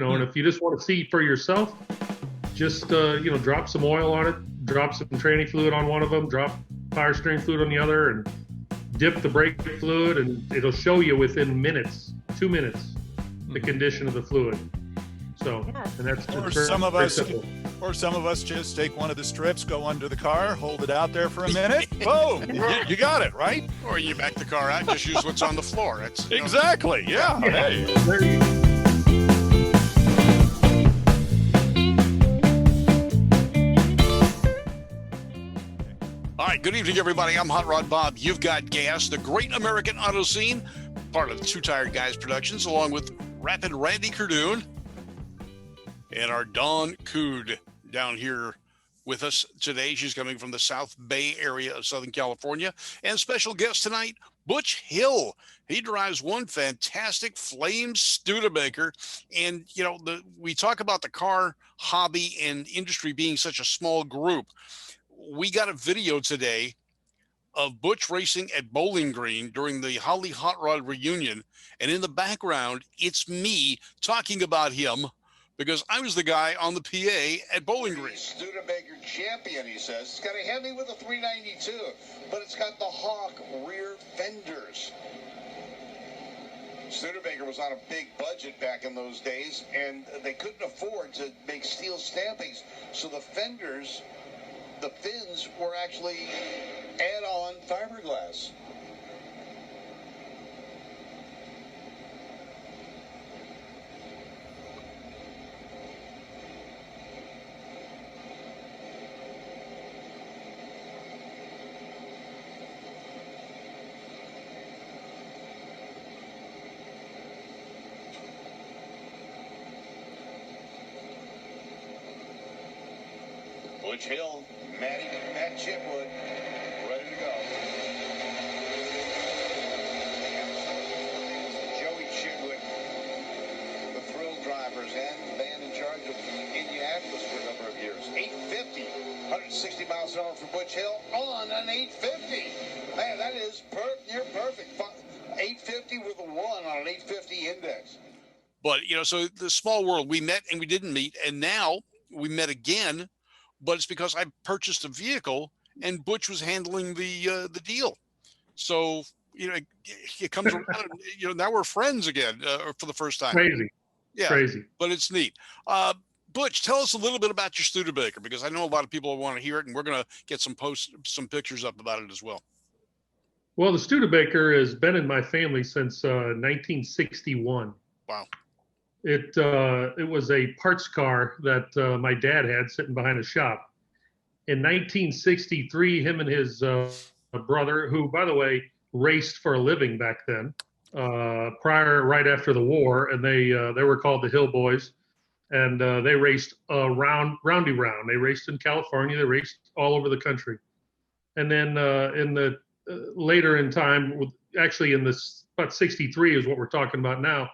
know, and if you just want to see for yourself, just drop some oil on it, drop some training fluid on one of them, drop power steering fluid on the other, and dip the brake fluid, and it'll show you within minutes, 2 minutes, the condition of the fluid. So, and that's or some of us just take one of the strips, go under the car, hold it out there for a minute. Boom, you got it, right? Or you back the car out and just use what's on the floor. That's exactly, yeah. Hey. There you go. All right, good evening, everybody. I'm Hot Rod Bob. You've got GAAS, the Great American Auto Scene, part of Two Tired Guys Productions, along with Rapid Randy Kerdoon and our Dawn Cood down here with us today. She's coming from the South Bay area of Southern California. And special guest tonight, Butch Hill. He drives one fantastic flame Studebaker. And, you know, we talk about the car hobby and industry being such a small group. We got a video today of Butch racing at Bowling Green during the Holly Hot Rod reunion. And in the background, it's me talking about him because I was the guy on the PA at Bowling Green. Studebaker champion, he says. It's got a Hemi with a 392, but it's got the Hawk rear fenders. Studebaker was on a big budget back in those days, and they couldn't afford to make steel stampings, so the fenders, the fins, were actually add-on fiberglass. Butch Hill, Matt Chitwood, ready to go. Joey Chitwood, the thrill drivers and the man in charge of Indianapolis for a number of years. 850, 160 miles an hour for Butch Hill on an 850. Man, that is near perfect. 850 with a 1 on an 850 index. But, you know, so the small world, we met and we didn't meet, and now we met again. But it's because I purchased a vehicle and Butch was handling the deal. So, you know, it comes around, you know, now we're friends again for the first time. Crazy. Yeah. Crazy. But it's neat. Butch, tell us a little bit about your Studebaker, because I know a lot of people want to hear it, and we're going to get some pictures up about it as well. Well, the Studebaker has been in my family since 1961. Wow. It was a parts car that my dad had sitting behind a shop. In 1963, him and his brother, who, by the way, raced for a living back then, right after the war, and they were called the Hill Boys, and they raced roundy round. They raced in California. They raced all over the country. And then in the later in time, actually in this about 63 is what we're talking about now.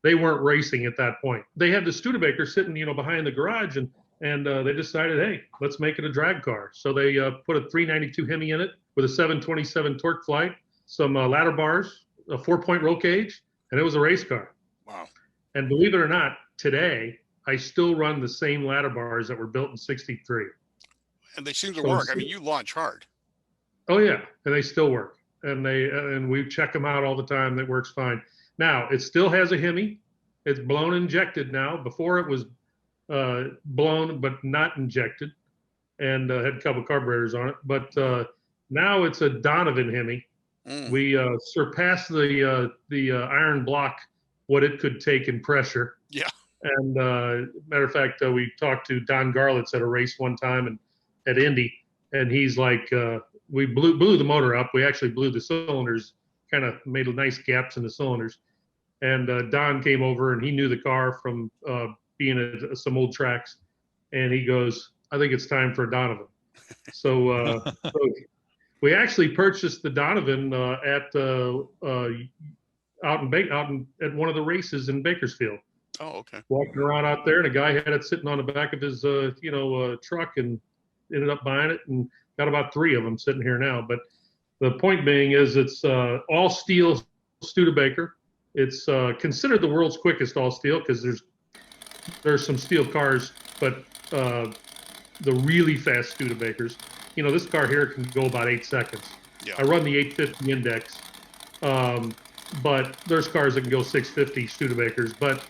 They weren't racing at that point. They had the Studebaker sitting, you know, behind the garage, and they decided, hey, let's make it a drag car. So they put a 392 Hemi in it with a 727 torque flight, some ladder bars, a 4-point roll cage, and it was a race car. Wow. And believe it or not, today I still run the same ladder bars that were built in 63. And they seem to work. I mean, you launch hard. Oh yeah, and they still work. And we check them out all the time. That works fine. Now, it still has a Hemi. It's blown injected now. Before it was blown but not injected, and had a couple carburetors on it. But now it's a Donovan Hemi. We surpassed the iron block, what it could take in pressure. Yeah. And matter of fact, we talked to Don Garlitz at a race one time and at Indy, and he's like, we blew the motor up. We actually blew the cylinders, kind of made nice gaps in the cylinders. And Don came over, and he knew the car from being at some old tracks. And he goes, I think it's time for a Donovan. So we actually purchased the Donovan at one of the races in Bakersfield. Oh, okay. Walking around out there, and a guy had it sitting on the back of his truck, and ended up buying it, and got about 3 of them sitting here now. But the point being is, it's all steel Studebaker. It's considered the world's quickest all steel, because there's there's some steel cars, but the really fast Studebakers, you know, this car here can go about 8 seconds. Yeah. I run the 850 index, but there's cars that can go 650 Studebakers, but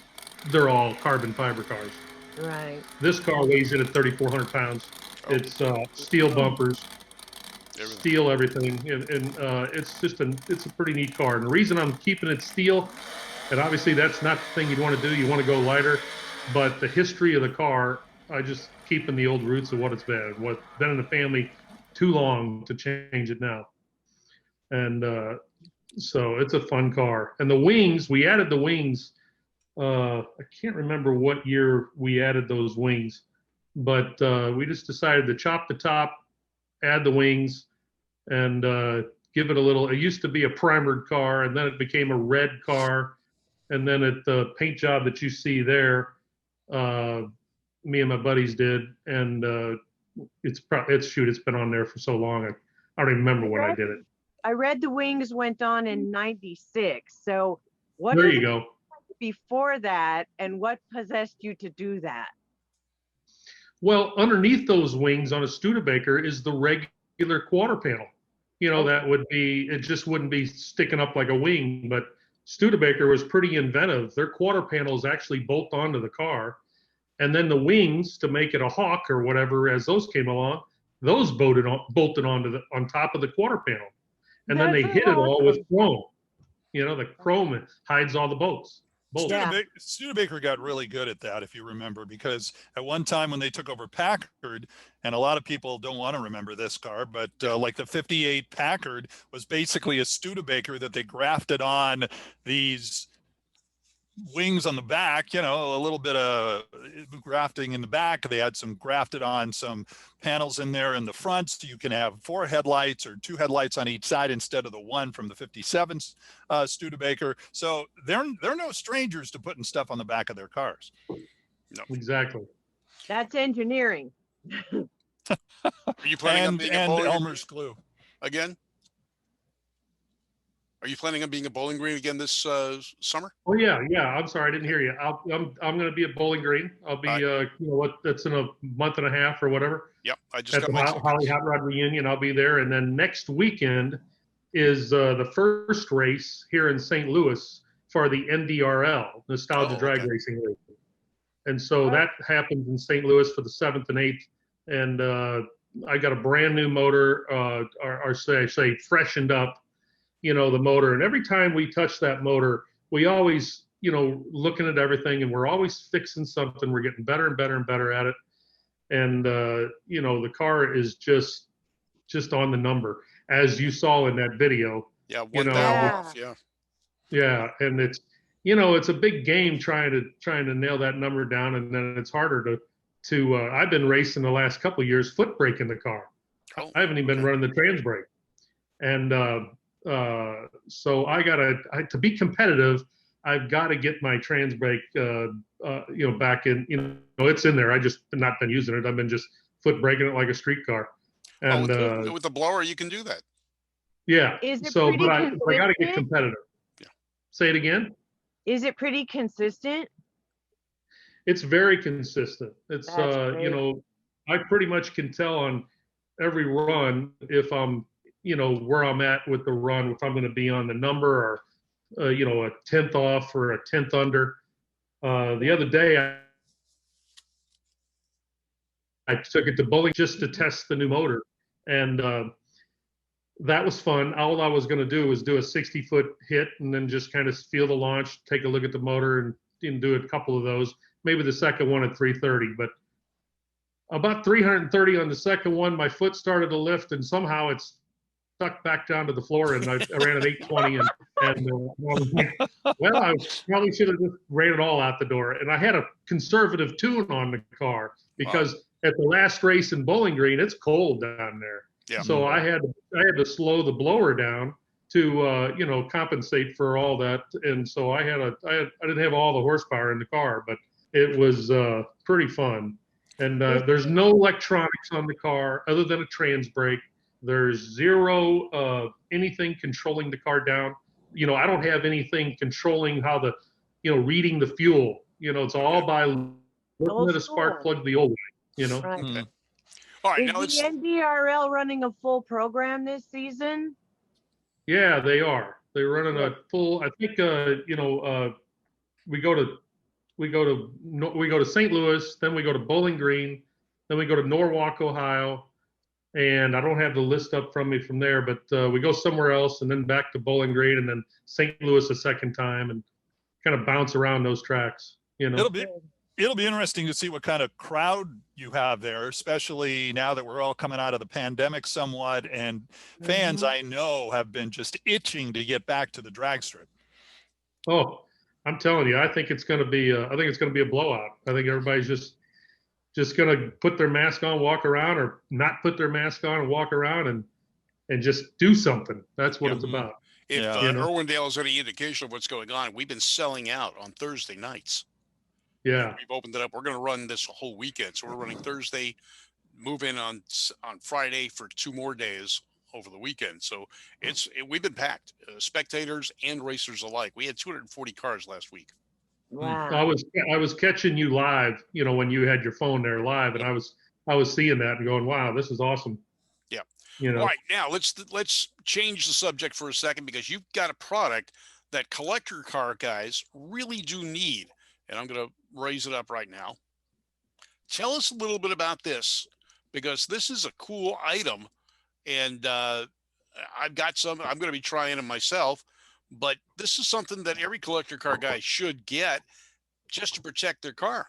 they're all carbon fiber cars. Right. This car weighs in at 3,400 pounds. Oh. It's steel bumpers, Everything. steel everything, and it's just it's a pretty neat car. And the reason I'm keeping it steel, and obviously that's not the thing you'd want to do. You want to go lighter, but the history of the car, I just keeping the old roots of what it's been. What's been in the family too long to change it now. And so it's a fun car. And the wings, we added the wings. I can't remember what year we added those wings, but we just decided to chop the top, add the wings, and give it a little. It used to be a primered car, and then it became a red car, and then the paint job that you see there, me and my buddies did, and it's been on there for so long. I don't even remember when I did it. I read the wings went on in '96. So what There is you it go. before that, and what possessed you to do that? Well, underneath those wings on a Studebaker is the regular quarter panel. You know, that would be, it just wouldn't be sticking up like a wing, but Studebaker was pretty inventive. Their quarter panels actually bolt onto the car. And then the wings, to make it a hawk or whatever, as those came along, those bolted on top of the quarter panel. And then they hit it all with chrome. You know, the chrome hides all the bolts. Studebaker got really good at that, if you remember, because at one time when they took over Packard, and a lot of people don't want to remember this car, but like the 58 Packard was basically a Studebaker that they grafted on these wings on the back, you know, a little bit of grafting in the back. They had some grafted on some panels in there in the front, so you can have 4 headlights or 2 headlights on each side instead of the 1 from the 57 Studebaker. So they're no strangers to putting stuff on the back of their cars. No. Exactly. That's engineering. Are you planning on being a bowling Elmer's glue again? Are you planning on being a Bowling Green again this summer? Oh yeah. I'm sorry, I didn't hear you. I'm going to be at Bowling Green. I'll be you know what? That's in a month and a half or whatever. Yep, I just at the Holly Hot Rod reunion. I'll be there, and then next weekend is the first race here in St. Louis for the NDRL, Nostalgia Drag Racing League. And so that happens in St. Louis for the 7th and 8th. And I got a brand new motor, or say freshened up, you know, the motor. And every time we touch that motor, we always, you know, looking at everything, and we're always fixing something. We're getting better and better and better at it. And, you know, the car is just on the number, as you saw in that video. Yeah, 1,000 off, yeah. And it's, you know, it's a big game trying to nail that number down, and then it's harder to I've been racing the last couple of years foot braking the car. I haven't even been running the trans brake. And so to be competitive, I've got to get my trans brake, you know, back in, you know, it's in there. I just not been using it. I've been just foot braking it like a street car. And with the blower, you can do that. Yeah. Is it So, pretty but I got to get consistent? competitive. Yeah. Say it again. Is it pretty consistent? It's very consistent. It's you know, I pretty much can tell on every run if I'm, you know, where I'm at with the run, if I'm going to be on the number or you know, a 10th off or a 10th under. The other day I took it to bowling just to test the new motor, and that was fun. All I was going to do was do a 60-foot hit and then just kind of feel the launch, take a look at the motor, and do a couple of those. Maybe the second one at 330, but about 330 on the second one, my foot started to lift, and somehow it's stuck back down to the floor, and I ran at 820, and I was like, well, I probably should have just ran it all out the door. And I had a conservative tune on the car because at the last race in Bowling Green, it's cold down there. Yeah. So I had to slow the blower down to you know, compensate for all that. And so I didn't have all the horsepower in the car, but it was pretty fun. And there's no electronics on the car other than a trans brake. There's zero anything controlling the car down. You know, I don't have anything controlling how you know, reading the fuel. You know, it's all by Looking at a spark school. plug the old way, you know? Right. Okay. All right. Is Now let's. the NDRL running a full program this season? Yeah, they are. They're running Yeah. a full, I think, we go to we go to St. Louis, then we go to Bowling Green, then we go to Norwalk, Ohio, and I don't have the list up from me from there, but we go somewhere else and then back to Bowling Green and then St. Louis a second time and kind of bounce around those tracks, you know. It'll be interesting to see what kind of crowd you have there, especially now that we're all coming out of the pandemic somewhat, and fans I know have been just itching to get back to the drag strip. Oh, I'm telling you, I think it's going to be a blowout. I think everybody's just going to put their mask on, walk around, or not put their mask on and walk around and just do something. That's what it's about. If Yeah. Irwindale is any indication of what's going on, we've been selling out on Thursday nights. Yeah. We've opened it up. We're going to run this whole weekend. So we're running Thursday, move in on Friday for 2 more days over the weekend. So we've been packed, spectators and racers alike. We had 240 cars last week. Wow. I was catching you live, you know, when you had your phone there live, and I was seeing that and going, wow, this is awesome. Yeah. You know. All right, now let's change the subject for a second, because you've got a product that collector car guys really do need, and I'm going to raise it up right now. Tell us a little bit about this, because this is a cool item, and I've got some. I'm going to be trying them myself, but this is something that every collector car guy should get just to protect their car.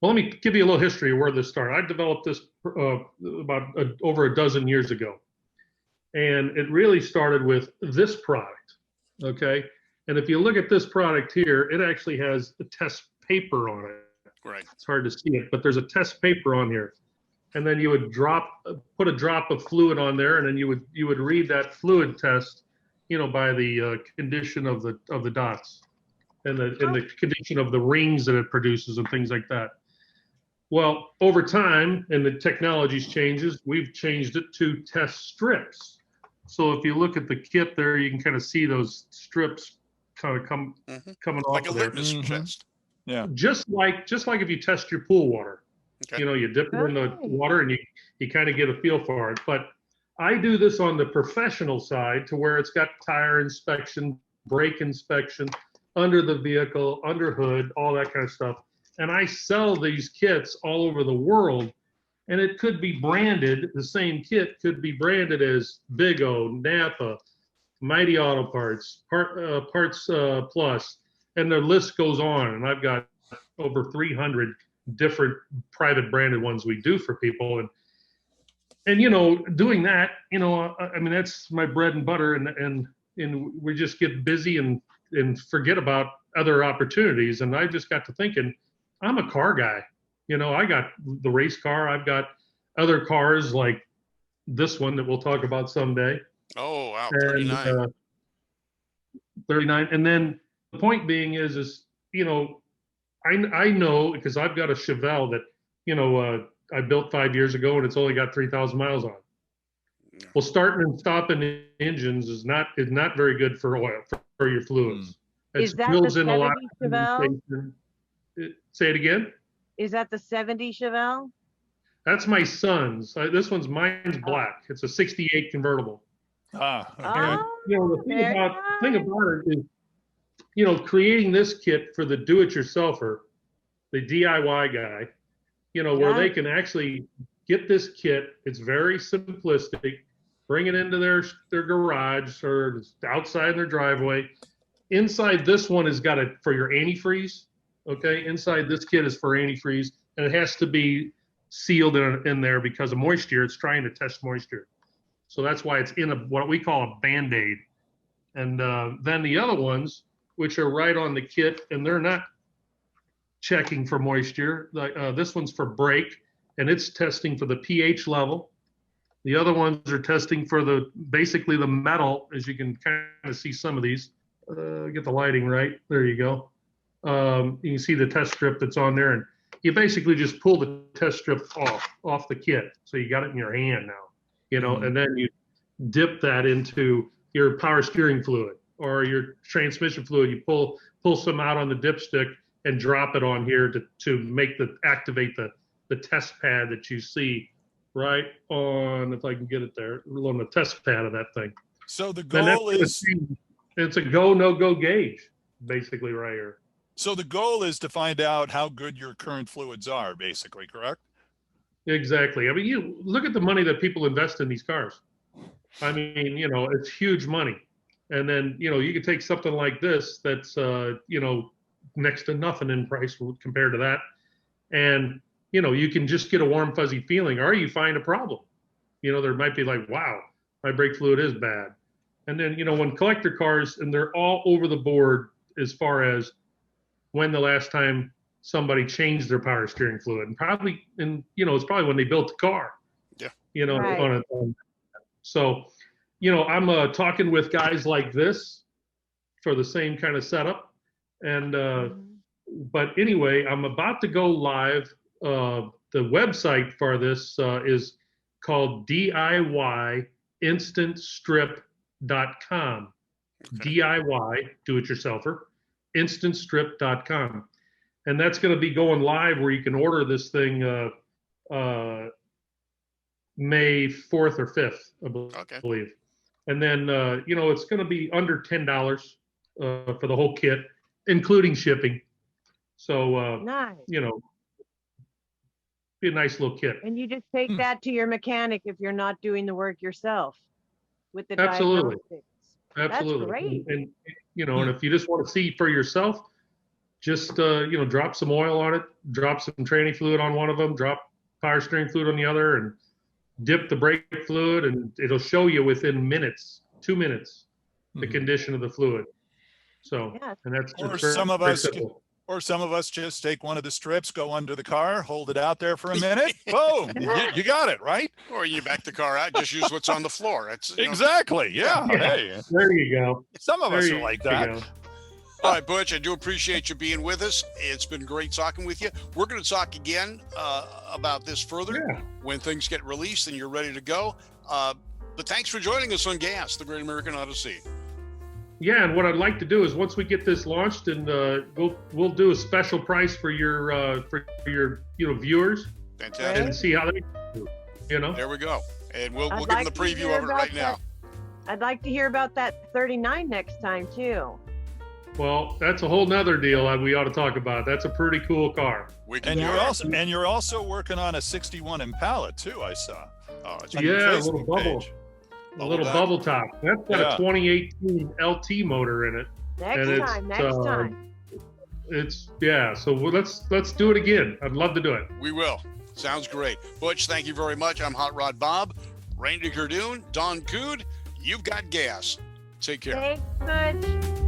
Well, let me give you a little history of where this started. I developed this about over a dozen years ago, and it really started with this product. Okay, and if you look at this product here, it actually has a test paper on it. Right. It's hard to see it, but there's a test paper on here, and then you would put a drop of fluid on there, and then you would read that fluid test, you know, by the condition of the dots and the condition of the rings that it produces and things like that. Well, over time, and the technology's changes, we've changed it to test strips. So if you look at the kit there, you can kind of see those strips kind of coming off Like a of there. litmus test. Yeah. Just like if you test your pool water. Okay. You know, you dip it in the water and you kind of get a feel for it. But I do this on the professional side to where it's got tire inspection, brake inspection, under the vehicle, under hood, all that kind of stuff. And I sell these kits all over the world, and it could be branded, the same kit could be branded as Big O, Napa, Mighty Auto Parts, Parts Plus, and the list goes on. And I've got over 300 different private branded ones we do for people. And you know, doing that, you know, I mean, that's my bread and butter, and we just get busy and forget about other opportunities. And I just got to thinking, I'm a car guy. You know, I got the race car. I've got other cars like this one that we'll talk about someday. Oh, wow. And, 39. 39. And then the point being is, you know, I know, because I've got a Chevelle that, you know, I built 5 years ago and it's only got 3,000 miles on it. Well, starting and stopping engines is not very good for oil, for your fluids. Is that the 70 Chevelle? Say it again. Is that the 70 Chevelle? That's my son's. Mine's black. It's a 68 convertible. Ah, okay. And, you know, the thing Very about it is, you know, creating this kit for the do-it-yourselfer, the DIY guy, you know, where they can actually get this kit. It's very simplistic. Bring it into their garage or outside their driveway. Inside this one has got it for your antifreeze. Okay, inside this kit is for antifreeze, and it has to be sealed in there because of moisture. It's trying to test moisture. So that's why it's in what we call a Band-Aid. And then the other ones, which are right on the kit, and they're not checking for moisture. This one's for brake, and it's testing for the pH level. The other ones are testing for basically the metal, as you can kind of see some of these. Get the lighting right. There you go. You can see the test strip that's on there, and you basically just pull the test strip off the kit. So you got it in your hand now, you know, and then you dip that into your power steering fluid or your transmission fluid. You pull some out on the dipstick, and drop it on here to activate the test pad that you see right on, if I can get it there, on the test pad of that thing. So the And goal is, it's a go, no go gauge, basically right here. so the goal is to find out how good your current fluids are, basically, correct? Exactly. I mean, you look at the money that people invest in these cars. I mean, you know, it's huge money. And then, you know, you could take something like this that's, you know, next to nothing in price compared to that. And, you know, you can just get a warm, fuzzy feeling, or you find a problem. You know, there might be like, wow, my brake fluid is bad. And then, you know, when collector cars, and they're all over the board as far as when the last time somebody changed their power steering fluid, and probably, and you know, it's probably when they built the car. Yeah. You know, Right. So, you know, I'm talking with guys like this for the same kind of setup. And, but anyway, I'm about to go live. The website for this is called DIYInstantstrip.com. Okay. DIY, do-it-yourselfer, instantstrip.com. And that's going to be going live where you can order this thing May 4th or 5th, I believe. And then, you know, it's going to be under $10 for the whole kit, including shipping. So, Nice. you know, be a nice little kit. And you just take that to your mechanic if you're not doing the work yourself with the Absolutely. diagnostics. Absolutely. That's great. And you know, and if you just want to see for yourself, just, you know, drop some oil on it, drop some tranny fluid on one of them, drop power steering fluid on the other, and dip the brake fluid, and it'll show you within minutes, 2 minutes, the condition of the fluid. So, Yeah. and that's Or just some of very us, simple. or some of us just take one of the strips, go under the car, hold it out there for a minute. Boom, you got it, right? Or you back the car out, just use what's on the floor. That's, you know. Exactly. Yeah. Yeah. Hey, There you go. some of us There are you like go. that. All right, Butch, I do appreciate you being with us. It's been great talking with you. We're going to talk again about this further Yeah. when things get released and you're ready to go. But thanks for joining us on GAAS, the Great American Auto Scene. Yeah, and what I'd like to do is once we get this launched, and we'll do a special price for your you know, viewers, Fantastic. and see how they do, you know. There we go. And we'll I'd give them like the to preview hear of it about right now. I'd like to hear about that 39 next time too. Well, that's a whole nother deal we ought to talk about. That's a pretty cool car. We can And do Yeah. it. you're also working on a 61 Impala too, I saw. Oh, it's On your Yeah, a little Facebook bubble. page. A little back. bubble top. That's got Yeah. a 2018 LT motor in it. Next And time, it's, next time. It's, yeah. So let's do it again. I'd love to do it. We will. Sounds great. Butch, thank you very much. I'm Hot Rod Bob. Randy Kerdoon, Don Cood. You've got gas. Take care. Thanks, Butch.